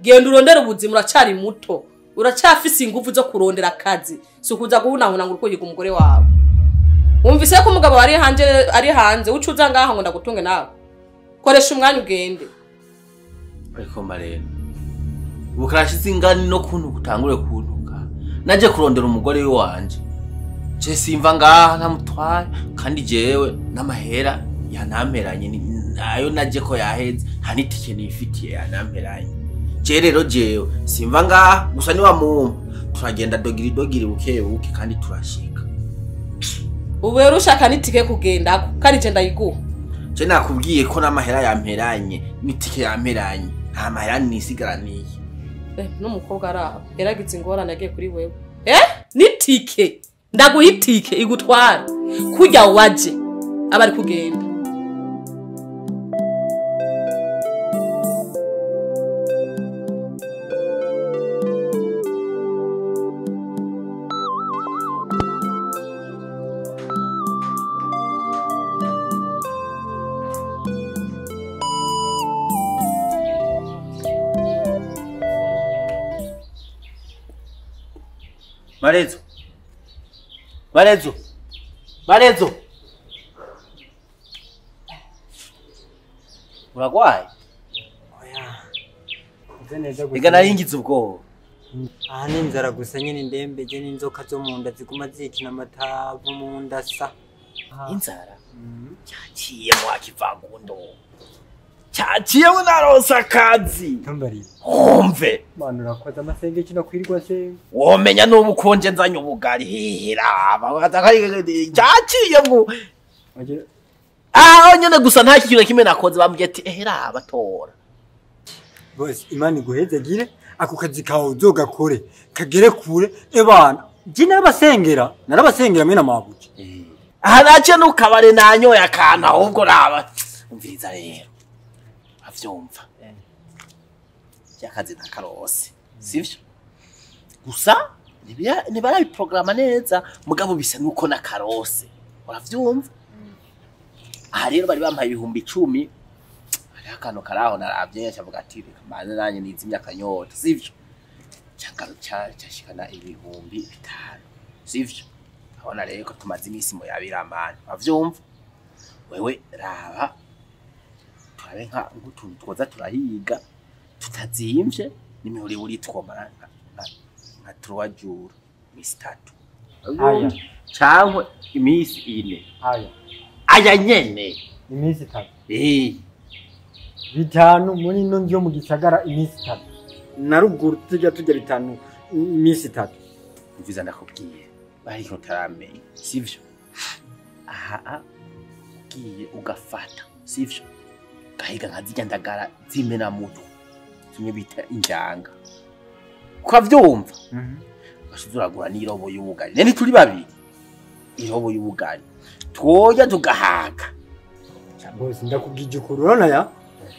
genda urondera ubuzima uracari muto uracafise ingufu zo kurondera akazi sukuza guhunahuna ngo uko yiga umugore wawe wumvise ko umugabo ari hanze ucuza ngaho ngo ndagutunge nawe koresha umwanya ugende ariko Marezo ubukarashize ingani no kuntu gutangure kuntuka naje kurondera umugore wanje je simva ngaha ntamutwaye kandi jewe n'amahera yanamperanye nayo naje ko yaheze nta nitike nifitiye yanamperanye je rero jewe simva ngaha gusa ni wa mumpa turagenda dogiri buke kandi turashika ubu rero ushaka nitike kugenda kandi je ndayiguha je nakubwiye ko n'amahera yamperanye nitike yamperanye nta mahera nisigaraniye n'umukobwa araho yaragize ingorane yagiye kuri wewe nitike ndaguha itike igutwara kujya waje abari kugenda Marezo uragwaye oya ega naringize ubwoba aha ni inzara gusa nyine ndembeje n'inzoka zo mu nda ziguma zikina amatavu mu nda sa inzara cyaciye mu akivagundo cyaciye mu naronsa akazi tambari umve manu urakoze amasenge kino kwirirwa se womenya n'ubu konje nzanye ubugari hihira cyaciye mu nyene gusa nta kintu kimwe nakoze bambwiye ati ehera batora bose imani guhezagire ako kazi kawe uzogakore kagere kure ebana je narabasengera mena mabuye aha nace nukabare nanyoye akana ahubwo raba umviriza rero avyumva yakazi nakarose sivyo gusa ntibarabiprograma neza mugabo bisa nuko nakarose uravyumva aha rero bari bampaye 10,000 ari akano karaho naravye cyavuga ati maze nanye nizimya kanyota sivyo cyashikana 5,000 sivyo abona rero ko tumaze imisi mo yabiramana uravyumva wewe raba turabe nka ngutuntu twoza turahiga tutazimvye nimihuri buri twomara nka 3 jours imisi 3 aya cyangwa imisi 4 aya nyene imisi 3 bitanu muri no ndyo mu gisagara imisi 3 naruguru tujya 5 imisi 3 mviza nakubwiye bari ntaramenye sivyo aha giye ugafata sivyo gahiga nkazijya ndagara zimena muto tumwe bita injanga kwavyumva bashizuragura n'irobo y'ubugari nene turi babiri irobo y'ubugari twoya tugahaga bose ndakubwije kurona ya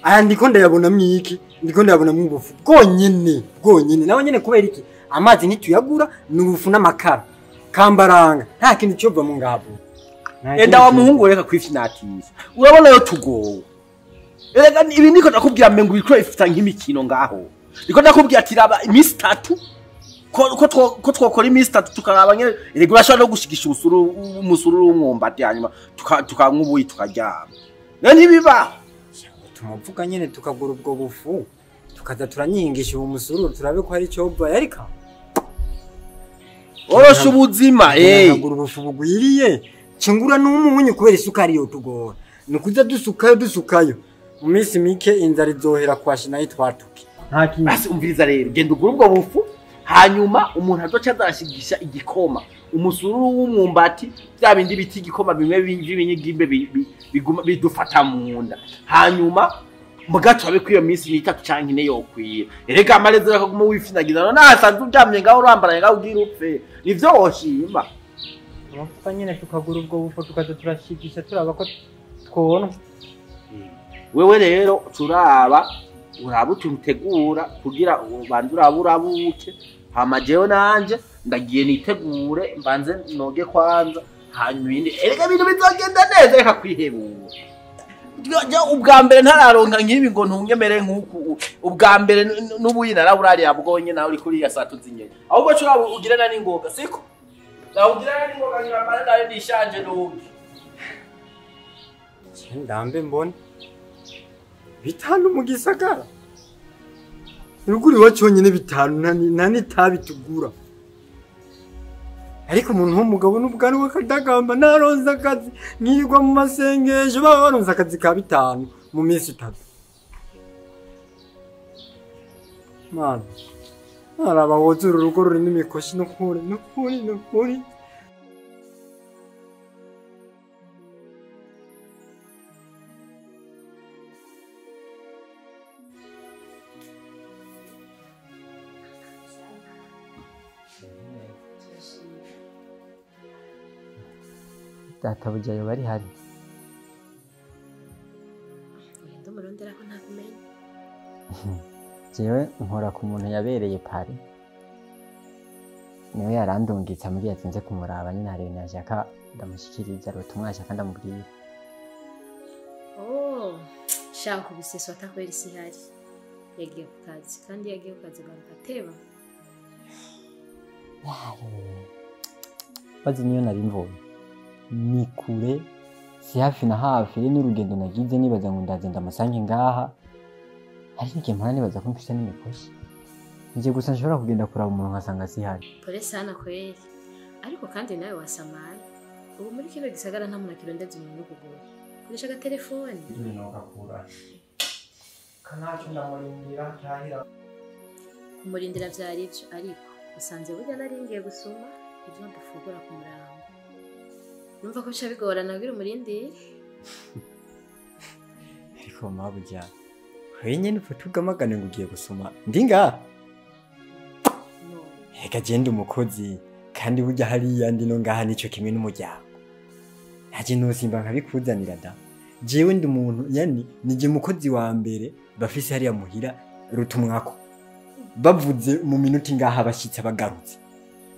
aya ndiko ndayabona mwiki ndiko ndayabona mu bufu bwonyene nawe nyene kubera iki amazi nituyagura n'ubufu n'amakara kambaranga nta kintu cyova mu ngabo enda wa muhungu reka kwifinatisha urabona yo tugowe erega ibi niko nakubwira mengo bikro ifita nk'imikino ngaho niko nakubwira ati raba imisi 3 ko twokora imisi 3 tukaraba nyene erega urashobora no gushigisha umusuru w'umwumbati hanyuma tukankubuyi tukaryama nani biba tumuvuga nyene tukagura ubwo bufu tukaza turanyingisha uwo musuru turabe ko hari cyo bwa yarika orosha ubuzima tukagura ubufu bugwiriye kingura n'umunyu kubera isukari yo tugora nukuza dusukayo mu minsi mike inzara izohera kwashina yitwatuke nta kintu basi umviriza rero genda ugura ubwo bufu hanyuma umuntu azoca azashigisha igikoma umusuru w'umwumbati bya bindi biti igikoma bimwe b'ibinyigimbe biguma bidufata mu nda hanyuma mugato abe kwiyo minsi ni 3 canke 4 yokwira erega Marezo yakaguma wifinagiza no nasanze uryamye ngaho urambaraye ngaho ugira upfe nivyo woshima Mufata nyene tukagura ubwo bufu tukaza turashigisha turaba ko twona wewe rero turaba urabutumtegura kugira ubandura burabuke hama jewe nanje ndagiye nitegure mbanze noge kwanza hanyuma indi erega bintu bizogenda neza reka kwihebura ubwa mbere ntararonka nk'ibi ngo ntungemere nk'uku ubwa mbere n'ubuyi naraburariya bwonye nawe uri kuri ya satu zinye ahubwo cyo ugirana n'ingoga siko nawe ugirana n'ingoga nyirapana nawe ndishanje n'ubu ndambe mbone bitanu mu gisagara ruguri waconyene bitanu nani tabitugura ariko umuntu w'umugabo n'ubwani w'akadagamba naronza akazi nkirwa mu masengesho baba baronza akazi ka bitanu mu minsi 3 mana araba wozura urugo ruri n'imikoshi n'ukuri databuja yo bari hari ndumurondera ko ntakumenya jewe nkora ku muntu yabereye pari niwe yarandungitse muri yatinze kumuraba nyine hari ibintu yashaka ndamushyikiriza ubutumwa yashaka ndamubwira shaka kubiseso atakwera isi hari yagiye ku kazi kandi yagiye ku kazi bagateba bazi niyo nari mvuye ni kure si hafi na hafi n'urugendo nagize nibaza ngo ndaze ndamusange ngaha hari n'igihe mpora nibaza ko mfise n'imikoshi nje gusa nshobora kugenda kuraba umuntu nkasanga si hari pole sana kweli ariko kandi nawe wasamaye ubu muri kino gisagara nta muntu akirondeza umuntu kugura koresha agatelefoni nokakura kanacu ndamurindira ntahira kumurindira vyari ivyo ariko usanze burya naringiye gusoma ivyo ndafugura ku murango numva ko bica bigorana kugira umurindire ariko mabuja wenyene upfa tugamagane ngo ugiye gusoma ndi ngaha reka genda umukozi kandi burya hariya ndi no ngaha nico kimwe n'umuryango ntaje nosimba nkabikuzanira da jewe ndi umuntu yani nije mukozi wa mbere bafise hariya muhira rutumwako bavuze mu minota ngaha bashitse bagarutse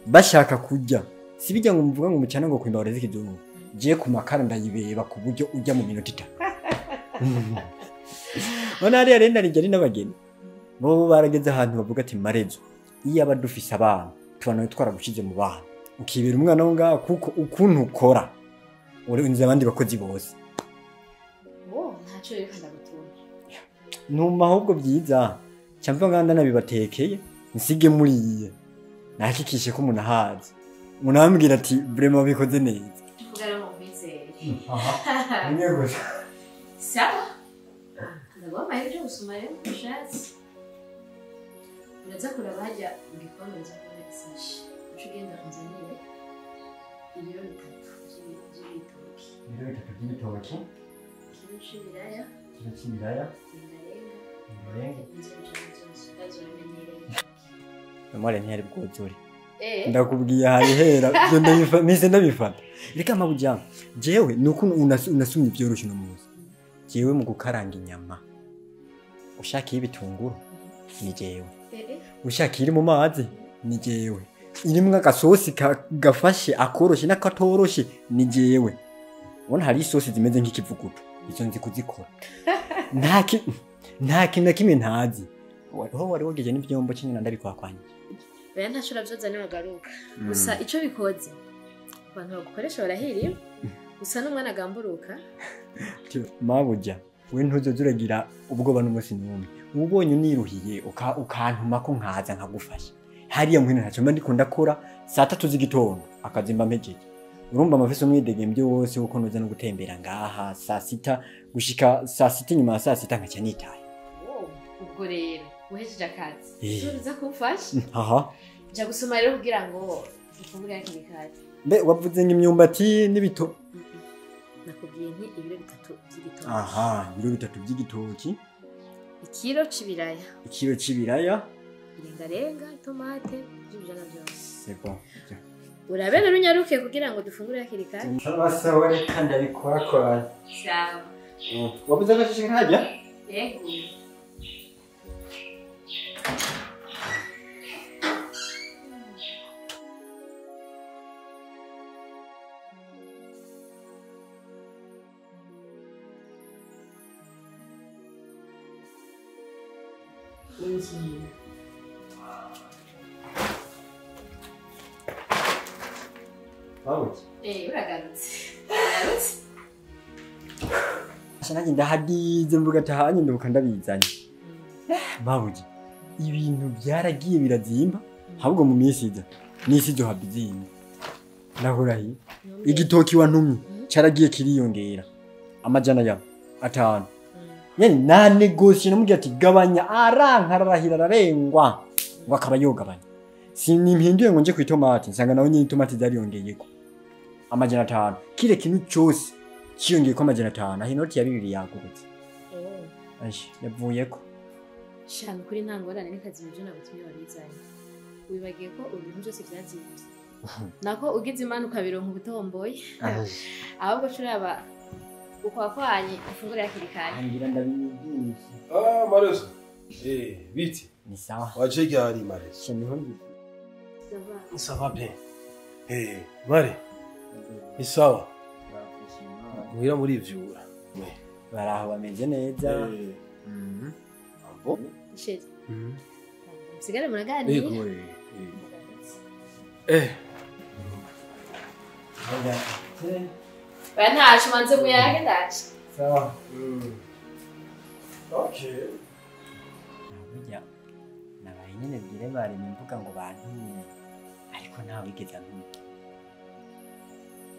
bashaka kurya sibijya ngo muvuga ngo mucana ngo kwimbara zikizungu je ku makara ndayibeba ku buryo ujya mu minota 3 Ona ari arenda nijari n'abageni bo barageze ahantu bavuga ati Marezo iyo abadufise abana tubana twaragushize mu bana ukibera umwana wo ngaha kuko ukuntu ukora uri unze abandi bakozi bose ntaco reka ndagutunga numa ahubwo byiza cyamva nganda nabibatekeye nsige muriye nakikishe ko umuntu ahazi munambwira ati vraiment bikoze neza kugara mu bizere nimwe gusa sawa ndagomba ibyo gusoma rero ushatse uraza kuraba hajya mu gikombe nza kubona gisashi uca ugenda unzanire ibiro 3 by'ibitoki kilo c'ibiraya Mare ntiyari bwozuri ndakubwiye hari hera byo ndabifata reka mabuja jewe nuko unasumye byoroshe no muzi jewe mu gukaranga inyama ushaka ibitunguru ni jewe ushaka iri mu mazi ni jewe irimwe agasosi gafashe akoroshe n'akatoroshe ni jewe ubona hari isosi zimeze nk'ikivuguto izo nzi kuzikora nta kintu na kimwe ntazi wari wogeje n'ibyombo cy'inyana ndabikwakwanye baya ntashobora byoza nibagaruka gusa ico bikoze abantu bagukoresha barahiriwe gusa n'umwana agamburuka mabuja we ntuzozuragira ubwoba n'umunsi n'umwe ubonye uniruhiye ukantuma ko nkaza nkagufasha hariya muhino ntacyo mba ndiko ndakora saa 3 z'igitondo akazimba mpejeje urumva amafisi umwidegembyo wose uko noza no gutembera ngaha saa 6 gushika saa 6 nyuma ya saa 6 nkaca nitaye ubwo rero uhejeje akazi uza kumfasha aha nja gusoma rero kugira ngo ifungure yakiri kazi mbe wavuze nk'imyumbati n'ibito nakubwiye nti ibiro 3 by'igitoki aha ibiro 3 by'igitoki ikiro c'ibiraya irengarenga tomate by'ibijana byose c'est bon urabe rero unyaruke kugira ngo dufungure yakiri kazi sawa reka ndabikora sawa wabuze agashishika nkajya yego Babuki. Uragarutse. Uragarutse. Nanjye ndahadize mvuga tahanye nduka ndabizanye. Babuki. Ibintu byaragiye birazimba ahubwo mu minsi iza nisi zo habizimba. Nahurahi. Igitoki wantumye cyaragiye kiriyongera. Amajana ya 5. Nyene na negotiation namubwira ati gabanya arankararahira ararengwa ngo akaba yogabanya. Sinimpinduye ngo nje ku itomati nsanga nawe nyine itomati zariyongeyeko. Amajana 5. Kile kintu cyose kiyongeye ko amajana 5 aho inoti ya 2 yagurutse. Ashi yavuyeko. Shano kuri ntangorane n'ikazi byo nagutumye wabizanye. Wibagiye ko ibintu byose byazimvye. Nako ugize imanuka bironka ubutomboye. Ahubwo curaba ukwakwanye ifunguro yakirikanye. Ngira ndabinyinshi. Marezo. Biti. Ni sawa. Waje gari Marezo. Shaniho ngi. Ça va bien. Mare. Ni sawa. Muhira muri ivyura. Baraho bameze neza. Abo? Shit. Sigara muragani. Yego. Bantaje manze muyage ndaje. Sawa. Okay. Burya nabaye nyine bwire bari mvuga ngo bantumye ariko ntawe wigeze antumye.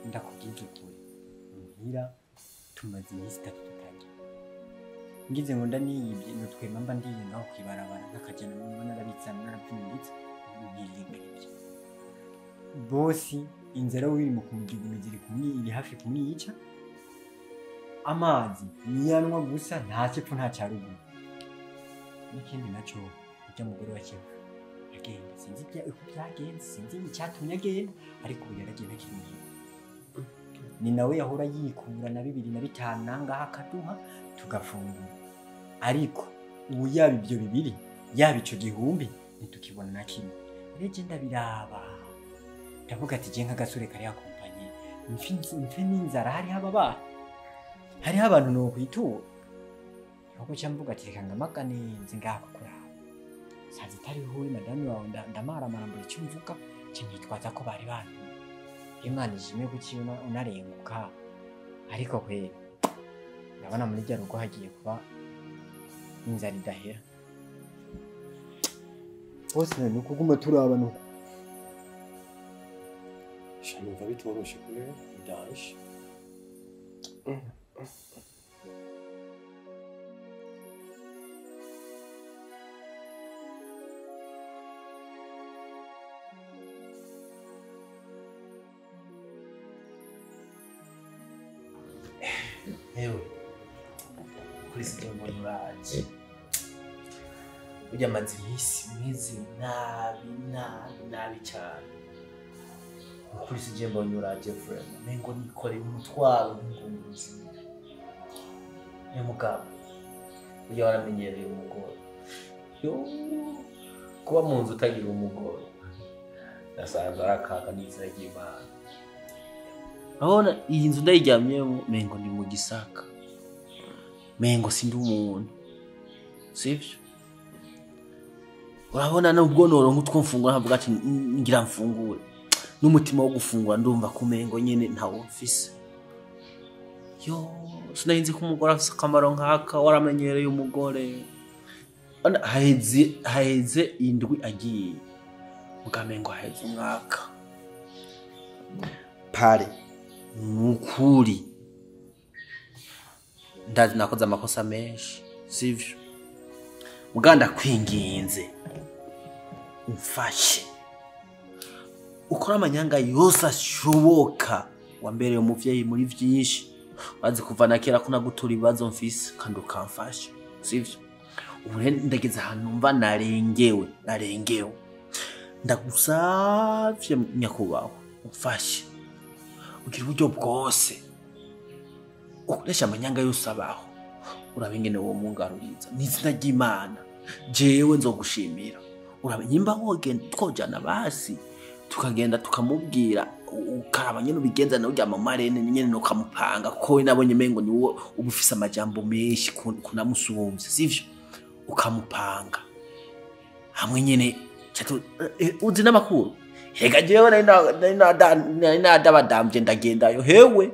Ndakubwiza ukuri. Muhira tumaze iminsi 3 tutagira. Ngize ngo ndaniyibye nutwema mba ndiye ngaho kwibarabara nakajana mu narabitsana narapfunditse nirigirije. Bosi inzara wiri mu kumugigumiza iri kumwe iri hafi kumwica. Amazi niyanwa gusa nta cepfu nta cyaruguru. Nikindi naco ujya mugore wa Kivu agenda sinzi uko byagenze sinzi icyatumye agenda ariko ubu yaragenda kimuhira. Ni nawe yahora yikura na 2005 nangaha akaduha tugafungura ariko ubu yaba ibyo bibiri yaba ico gihumbi nitukibona na kimwe. Reje ndabiraba ndavuga ati je nk'agasore kari yakompanye mfi n'inzara hari abantu no kwitura ahubwo cyamvuga ati reka ngamakane nzingaha kuraba sazi tari huye madame wawe ndamaramara mbere cyumvuka cyitwaza ko bari bantu Imana ijime gukibona unarenguka ariko kwe ndabona muri rya rugo hagiye kuba inzara idahera. Bose ni ukuguma turaba nuko Shanumva bitoroshe kure bidashe. Ewe kuri sijambo nuraje ujya amazi mwizi nabi cyane kuri sijambo nuraje friend nengo nikore umutwaro n'ingumbuzi Numugabo ujya waramenyereye umugore yo kuba mu nzu utagira umugore nasanze arakaka n'inzira y'Imana. Urabona iyi nzu ndayiryamyemo mengo ndi mu gisaka mengo sindi umuntu sivyo. Urabona nubwo noronka utwumfungura nkavuga ati ngira mfungure n'umutima wo gufungura ndumva ko mengo nyene ntawo mfise. Yo sinahinze ko umugore afise akamaro nkaka waramenyereye umugore haheze indwi agiye mugamengo haheze umwaka pare nukuri ndazi nakoze amakosa menshi sivyo muganda kwinginze umfashe ukora amanyanga yose ashoboka wambereye umuvyeyi muri vyinshi bazi kuva na kera ko nagutura ibibazo mfise kandi ukamfasha sivyo. Ubu ndageze ahantu numva narengewe ndagusavye nyakubaho umfashe ugira uburyo bwose ukoresha amanyanga yose abaho urabingene wo mungaruriza n'izina ry'Imana jewe nzogushimira urabanyimba wogenda twojana basi tukagenda tukamubwira ukaraba nyene ubigenza na ujya mamarene nyene no kamupanga ko nabonye mengo ni wo ubufisa amajambo menshi kunamusumvye sivyo ukamupanga hamwe nyene cyatu uzi n'amakuru hega jewe nari nadabadamvye ndagendayo hewe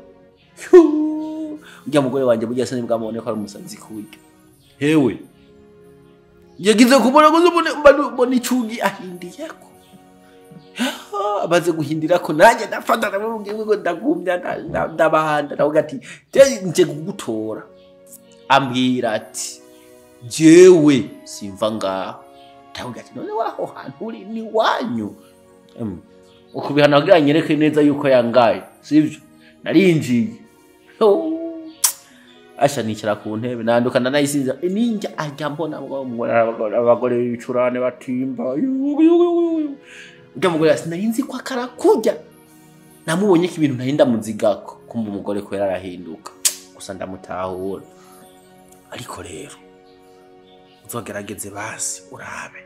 ujya mugore wanje burya sani bwamubone ko ari umusazi kurya hewe yagize kubona ngo mbona icugi ahindiyeko abaze guhindirako nanjye ndafata namubwiye ngo ndagumya ndabahanda ndavuga ati nje kugutora ambwira ati jewe simva ngaho ndavuga ati none waho hantu uri ni wanyu ukubihana nyereke neza yuko yangaye sivyo narinjiye asha nicara ku ntebe nandukana nayisinza ninjya ajya mbona abagore bicurane batimba ujya mugore sinarinzi ko akarakujya namubonye ko ibintu ntahinda muzigako kumva umugore ko yarahinduka gusa ndamutahura ariko rero uzogerageze basi urabe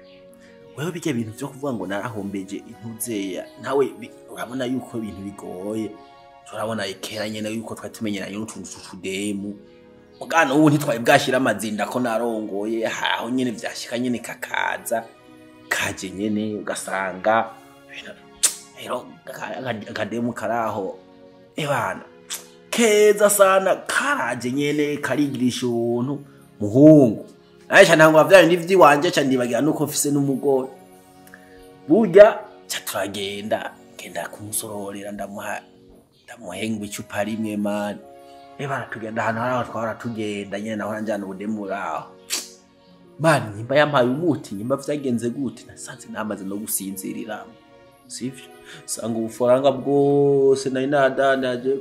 wewe bijya ibintu byo kuvuga ngo narahombeje intuzeya nawe urabona yuko ibintu bigoye turabona ikera nyene yuko twatumenyeranye n'utuntu tudemu mugana ubu ntitwaye bwashira amazinda ko narongoye haho nyene vyashika nyene kakaza kaje nyene ugasanga rero akademu karaho ebana keza sana karaje nyene karigirisha ubuntu muhungu aisha ntango bavyaye n'ivyi wanje ca ndibagira nuko mfise n'umugore burya ca turagenda genda kumusororera ndamuhenga icupa rimwe mani ebana tugenda hano haraho twahora tugenda nyene naho njana ubudemu buraho mani nyimba yampaye umuti nyimba vyagenze gute nasanze namaze no gusinzirira sivyo sanga ubufaranga bwose nari nadanaje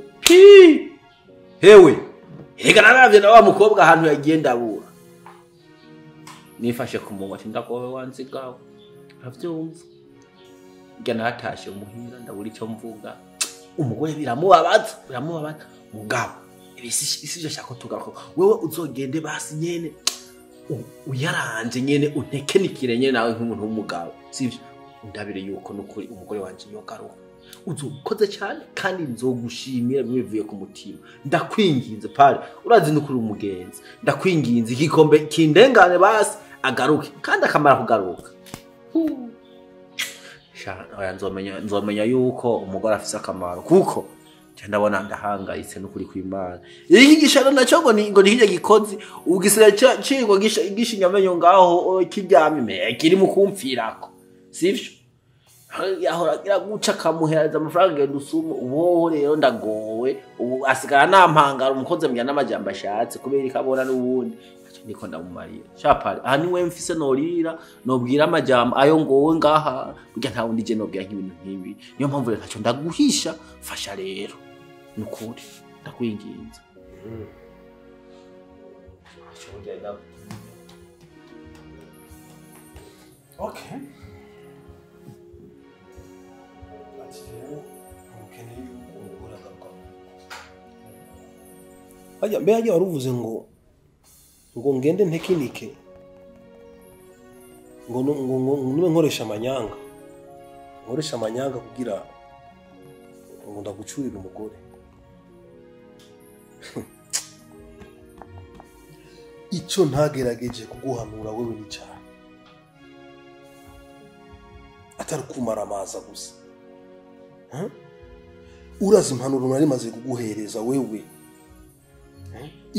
hewe hega naravye na wa mukobwa ahantu yagiye ndabura nifashe kumunwa ati ndakowe wanzigaho avyumva njya natashe umuhira ndabura icyo mvuga umugore biramubabaza mugabo ibisije shako tugako wewe uzogende basi nyene uyaranje nyene untekenikire nyene nawe nk'umuntu w'umugabo sivyo undabire yuko nukuri umugore wanje yogaruka uzokoze cyane kandi nzogushimira bivuye ku mutima ndakwinginze pare urazi nukuri umugenzi ndakwinginze igikombe kindengane basi agaruke kandi akamara kugaruka shana nzomenya yuko umugore afise akamaro kuko ndabona ndahangayitse nukuri kw'Imana iki gishano naco ngo ni hirya gikozi ugisira cingo gishinyamenyo ngaho kiryamye kiri mu kumfirako sivyo yahora guca kamuhereza amafaranga ngende usumo uwo rero ndagowe ubu asigara nampangara umukoze mya n'amajambo ashatse kubera ikabona n'ubundi niko ndamumarira cyapari aha niwe mfise norira nobwira amajambo ayo ngowe ngaha burya nta wundi je nobwira nk'ibintu nk'ibi niyo mpamvu rero ntaco ndaguhisha fasha rero nukuri ndakwinginze okay ajya mbe ajya waruvuze ngo ngende ntekinike ngo niwe nkoresha amanyanga kugira ngo ndagucurira umugore icyo ntagerageje kuguhanura wewe n'icyaha atari kumara amaza gusa urazi impanuro nari maze kuguhereza wewe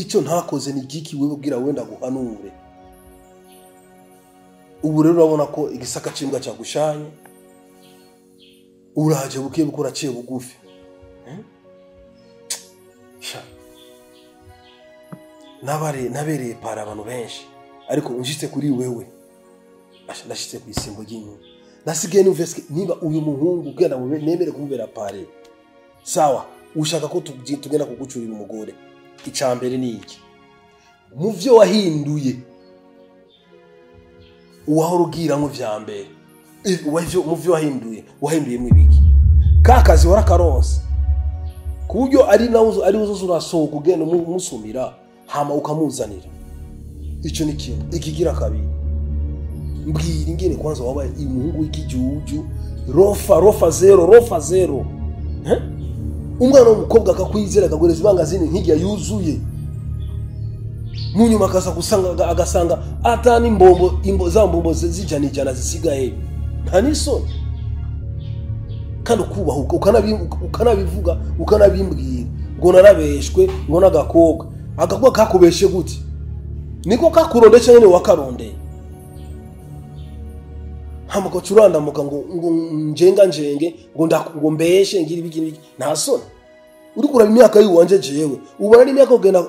icyo ntakoze ni giki wewe ubwira wenda guhanure ubu rero urabona ko igisaka cimbwa cyagushanye uraje bukiye bukora ciye bugufi nabereye para abantu benshi ariko unjitse kuri wewe ndashitse ku isimbo ry'inyuma nasigaye n'uveske niba uyu muhungu bwenda nemere kumubera pare sawa ushaka ko tugenda kugucurira umugore icambere ni iki muvyo wahinduye uwahora ugira ngo vyambere muvyo wahinduye mu ibiki kakazi warakaronse kuburyo ari nawo ari uzo urasohoka ugenda musumira hama ukamuzanira ico ni kintu ikigira kabiri mbwira ingene kwanza wabaye umuhungu w'ikijuju rofa zero umwana w'umukobwa akakwizera akagoreza ibanga zini nk'ijya yuzuye munyuma akaza agasanga atani imbo za mbombo zijana zisigaye nta nisoni kandi ukubahuka ukanabivuga ukanabimbwira ngo narabeshwe ngo nagakobwa kakubeshe gute niko kakuronde cyane wakarondeye hamuko curandamuka ngo njenge ngo mbeshe ngira ibiki nta soni uri kuraba imyaka yiwanje jewe ubona ari imyaka ugenda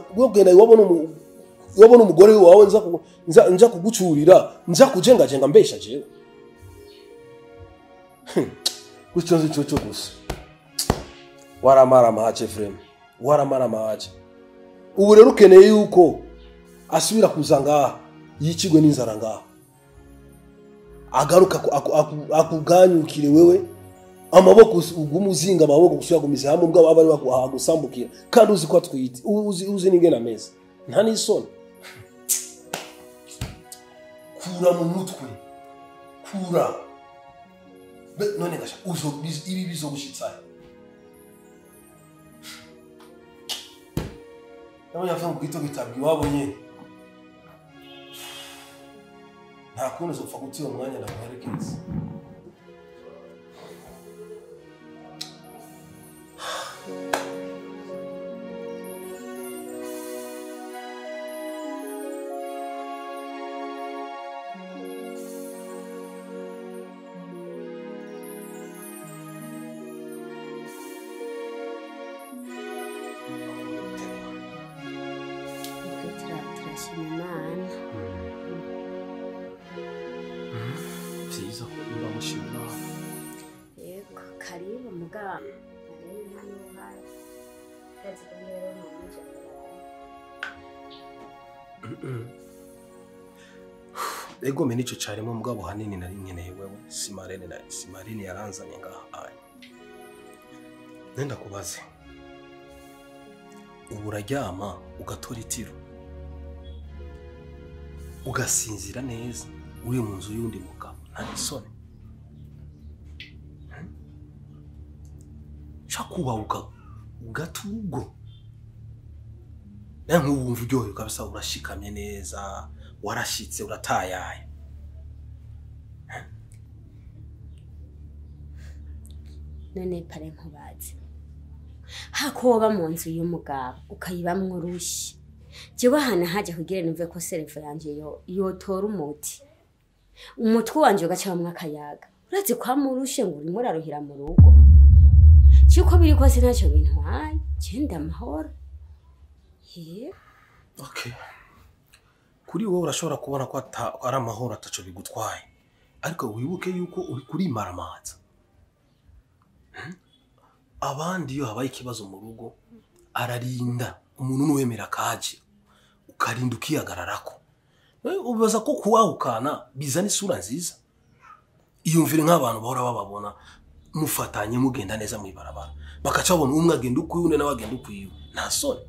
wabona umugore wawe nza kugucurira nza kujenga mbesha jewe gucyonze cyo gusa waramara mahache frame waramara mahache ubu rero ukeneye yuko asubira kuza ngaha yicigwe n'inzara ngaha agaruka akuganyukire wewe amaboko ugumuzinga amaboko gusuyagumiza hamwe ubwo abari bagusambukira kandi uzi ko atwite uzi n'ingena meza nta nisoni kura mu mutwe kura none gasha ibi bizogushitsaye nabo yavuga ngo kwito gitabwi wabonye nta kuntu uzopfa gutiyo umwanya na muherekeza ego meni cyo cyarimo mugabo hanini nari nkeneye wewe simarene yaranzanye ngaha nenda kubaze uburaryama ugatora itiro ugasinzira neza uri mu nzu y'undi mugabo nta isoni chakuba ugatugo nk'ubumva uryohe kabisa urashikamye neza warashitse uratayaye none pare nkubaze hakoba mu nzu y'umugabo ukayibamwe urushi jewe hana haje kugira numve ko serefo yanje yotora umutwe wanje ugacamwa akayaga urazi kwa murushe ngo urimo uraruhira mu rugo cyuko biri kose ntacyo bintwaye cyenda amahoro okay kuri wowe urashobora kubona ko ari amahoro ataco bigutwaye ariko wibuke yuko uri kuri maramaza abandi yo habaye ikibazo mu rugo ararinda umuntu nuwemera kaje ukarinda ukiyagararako ubaza ko kuwahukana bizana isura nziza iyumvire nk'abantu bahora bababona mufatanye mugenda neza mu ibarabara bakacabona umwe agenda ukuyune nawe agenda ukwiwe nta soni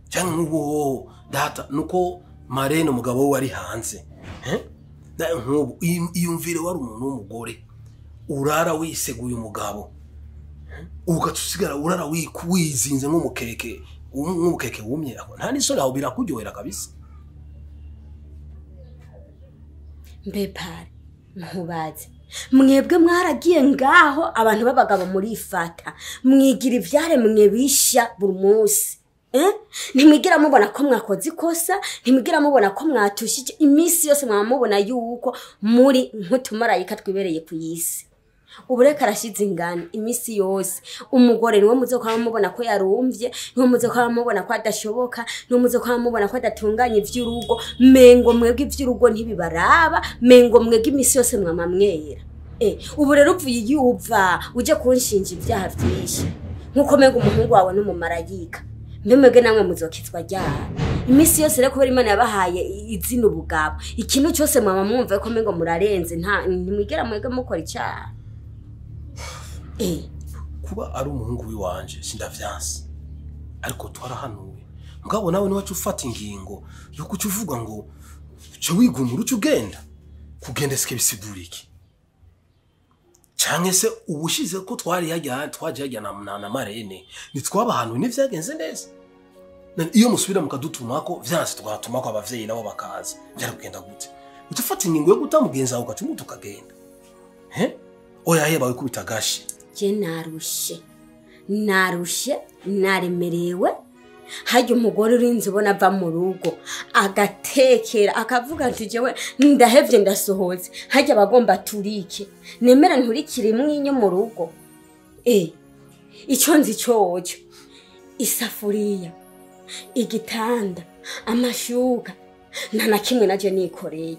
cyangwa nk'ubu data nuko Mareno umugabo we ari hanze nk'ubu iyumvire wari umuntu w'umugore urara wiseguye umugabo ugatusigara urara wizinze nk'umukeke wumye nta n'isoni aho birakuryohera kabisa mbepare nkubaze mwebwe mwaragiye ngaho abantu babagabo muri ifata mwigira ivyare mwebisha buri munsi ntimwigira mubona ko mwakoze ikosa ntimwigira mubona ko mwatushije imisi yose mwamubona yuko muri nk'utumarayika twibereye ku isi ubureka arashize ingani imisi yose umugore niwe muzoka mubona ko yarumvye niwe muzoka mubona ko adashoboka niwe muzoka mubona ko adatunganya ivy'urugo mengo mwebwe ivy'urugo ntibibaraba mengo mwebwe imisi yose mwamamwera ubu rero uvuye yuva uje kunshinja ibyaha vyinshi nkuko mengo umuhungu wawe n'umumarayika mbemwebwe namwe muzokizwa ryara imisi yose rero kubera Imana yabahaye izina ubugabo ikintu cyose mwama mwumva ko mengo murarenze ntimwigera mwebwe mukora icyaha kuba ari umuhungu wiwanje sindavyanse ariko twarahanuwe mugabo nawe niwacu ufata ingingo yo kucuvuga ngo cyo wigumura ucu kugenda sike bisigura iki canke se ubushize ko twaje yajya na Marene nitwaba ahantu n'ivyagenze neza iyo musubira mukadutumako vyanse twatumako abavyeyi nabo bakaza byaragenda gute utufata ingingo yo gutamugenza ugaca umutu kagenda oya yeba wikubita gashi je narushe naremerewe hajya umugore urinze ubona ava mu rugo agatekera akavuga ati jewe ndahevye ndasohotse hajya abagomba turike nemera nturikire mwinyo mu rugo ico nzi cyoco isafuriya igitanda amashuka nta kimwe naje nikoreye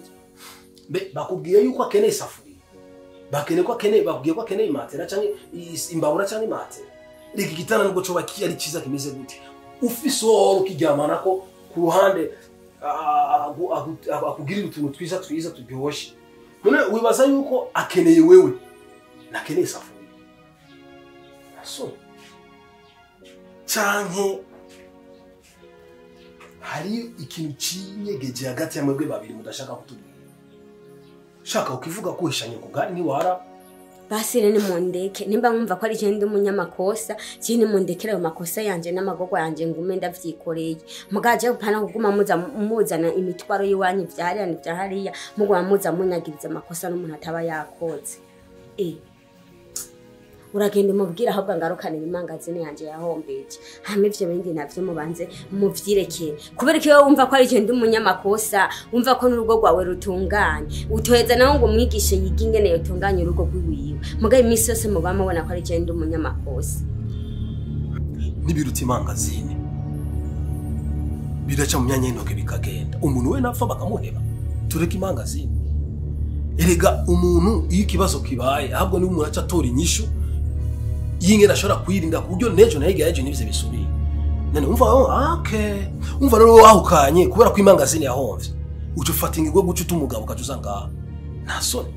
bakubwiye yuko akeneye isafuriya bakubwiye ko akeneye matera canke imbabura canke matera reka igitanda nubwo coba ari ciza kimeze gute ufise woro kijyamanako ku ruhande akugirira utuntu twiza turyoshye none wibaza yuko akeneye wewe nakeneye isafuriya so canke hari ikintu cinyegeje hagati y'amwebwe babiri mudashaka kutubwira shaka ukivuga ko hishanye kugari ntiwara basi rene mondeke nimba mwumva ko ari je ndi umunyamakosa cyane mondekera ayo makosa yanje n'amagogo yanje ngume ndavyikoreye mugaje upana kuguma muzana imitwaro yiwanyu vyahariya mugwa muza munyagiriza amakosa n'umuntu ataba yakoze uragenda mubwira ahubwo ngarukane imangazine yanje yahombeje hame ivyo bindi navyo mubanze muvyirekere kubera ko wumva ko ari je ndi umunyamakosa wumva ko n'urugo rwawe rutunganye utoheza naho ngo umwigishe yiga ingene yotunganye urugo rwiwiwe mugaye imisi yose mubama bona ko ari je ndi umunyamakosa nibiruta imangazine biraca mu myanya y'intoke bikagenda umuntu we napfa bakamuheba tureka imangazine erega umuntu iyo ikibazo kibaye ahubwo ni umuntu aca atora inyishu yingera ashobora kwirinda ku buryo nejo nayigaje nivyo bisubiye none umva umva rero wahukanye kubera ko imangazine yahomvye uco ufata ingingo guca utumugabo kajuza ngaha nta soni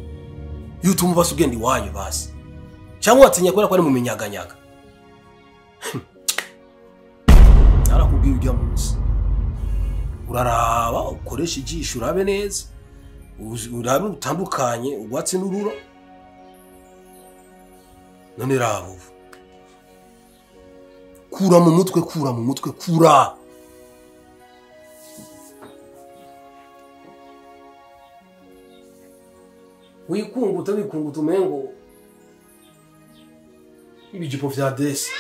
iyo utumubasa ugenda iwanyu basi cyangwa watinya kubera ko ari mu minyaganyaga arakubwira ujya munsi uraraba ukoresha ijisho urabe neza urabe utandukanye ugwatse n'ururo none rabo kura mu mutwe wikunguta umengo ibijipo vya desi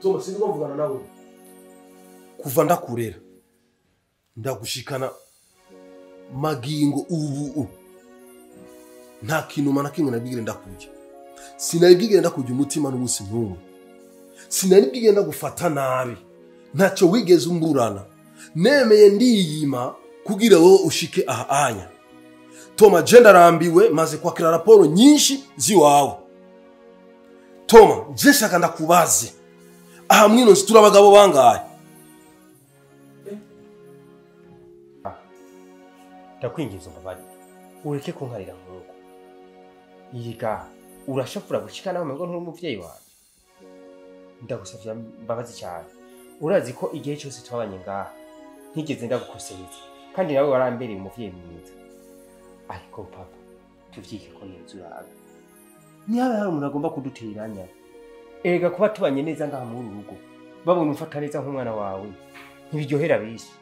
Toma, sindi mvugana nawe. Kuva ndakurera. Ndagushikana magingo ubu. Nta kintu mana kimwe nabigire ndakujya. Sinabigire ndakujya umutima n'umunsi n'umwe. Sinabigire ndagufata nabi. Ntacyo wigeze umburana. Nemeye ndiyima kugira wowe ushike ahanya. Toma jenda rambiwe maze kwakira raporo nyinshi ziwawe. Toma, jeshaka ndakubaze. Aha mwino nsitura abagabo bangaye. Ndakwingiza mbabari. Ureke kunkarira nkuko. Yiga urashafura gushikana nawe ngo nturi wawe. Ndagusavye mbabazi cyane. Urazi ko igihe cyose twabanye ngaha ntigeze ndagukoseza. Kandi nawe warambereye umuvyeyi mwiza. Ariko papa tuvyike ko nzuraga. Niba hari umuntu agomba kuduteranya. Erega kuba tubanye neza ngaha muri rugo. Babona umfata neza nk'umwana wawe. Ntibiryohera bishi.